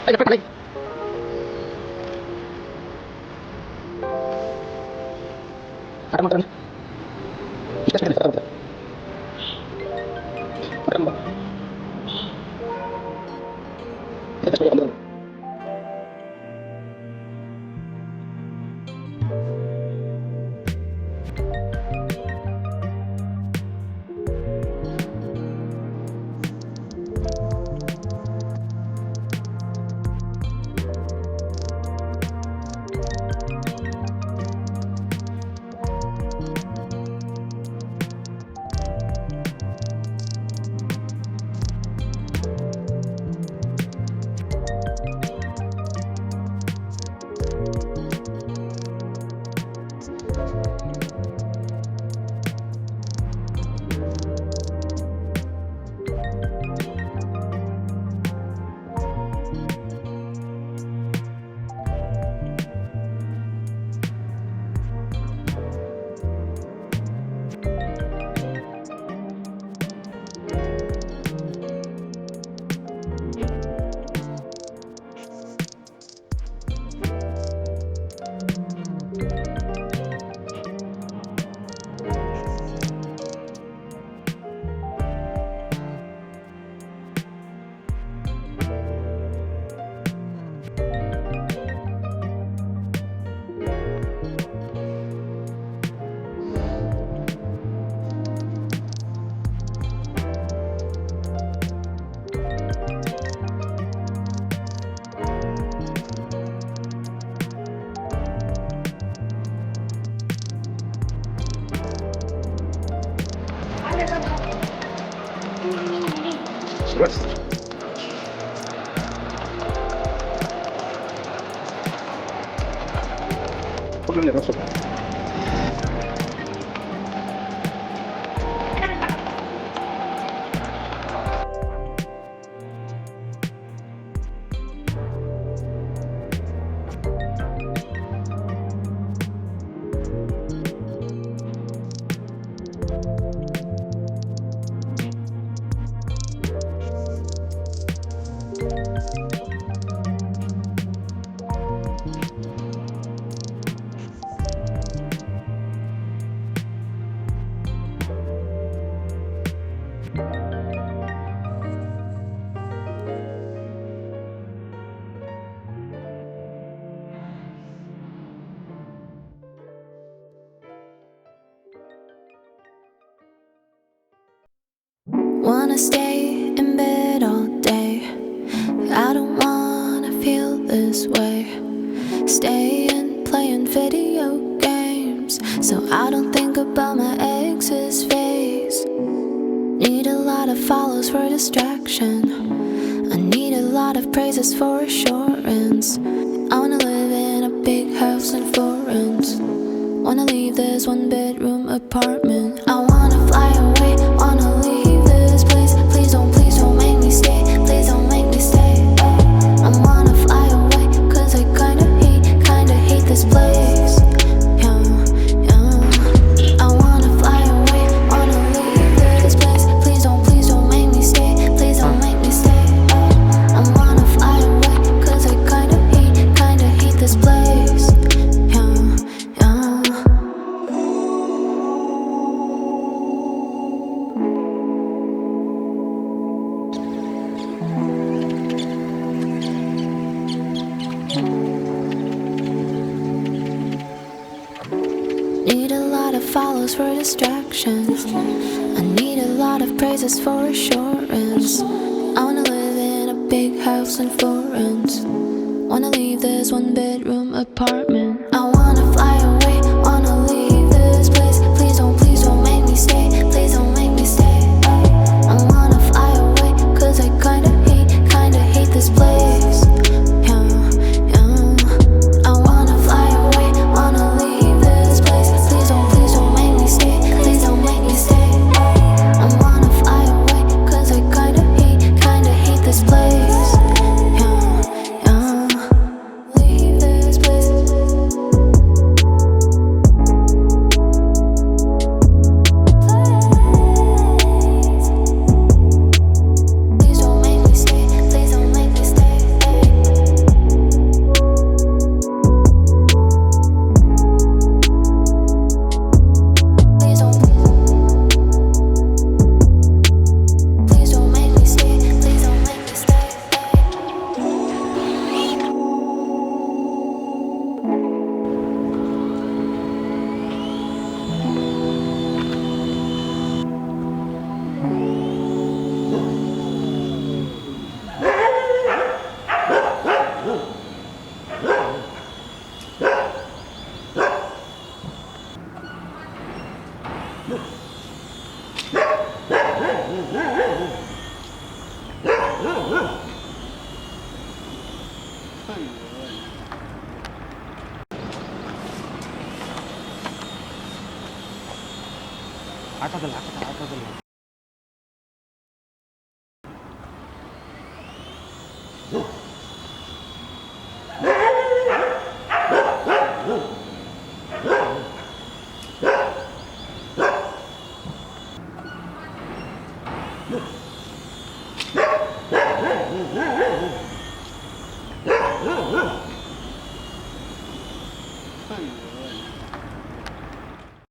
Ay, dapat palay. Parang magkaroon. Ikas ka na, parang magkaroon. Parang ba? Ikas ka na, Surat. Huwag lang nirosok. Wanna stay in bed all day. I don't wanna feel this way. Staying playing video games, so I don't think about my ex's face. Need a lot of follows for distraction. I need a lot of praises for assurance. I wanna live in a big house in Florence. Wanna leave this one bedroom apartment. I wanna fly away, wanna leave this place. Please don't make me stay. Please don't make me stay. I wanna fly away, cause I kinda hate this place. Yeah, yeah. I wanna fly away, wanna leave this place. Please don't make me stay. Please don't make me stay. I wanna fly away, cause I kinda hate this place. Yeah, yeah. Need a lot of follows for distraction. I need a lot of praises for assurance. I wanna live in a big house in Florence. Wanna leave this one bedroom apartment. I wanna fly away, wanna leave this place. Please don't make me stay. Please don't make me stay. I wanna fly away, cause I kinda hate this place. Yeah, yeah. I wanna fly away, wanna leave this place. Please don't make me stay. Please don't make me stay. I wanna fly away, cause I kinda hate this place. Yeah, yeah. Leave this place. ಆಟೋದಲ್ಲಿ ಆಟೋದಲ್ಲಿ Look.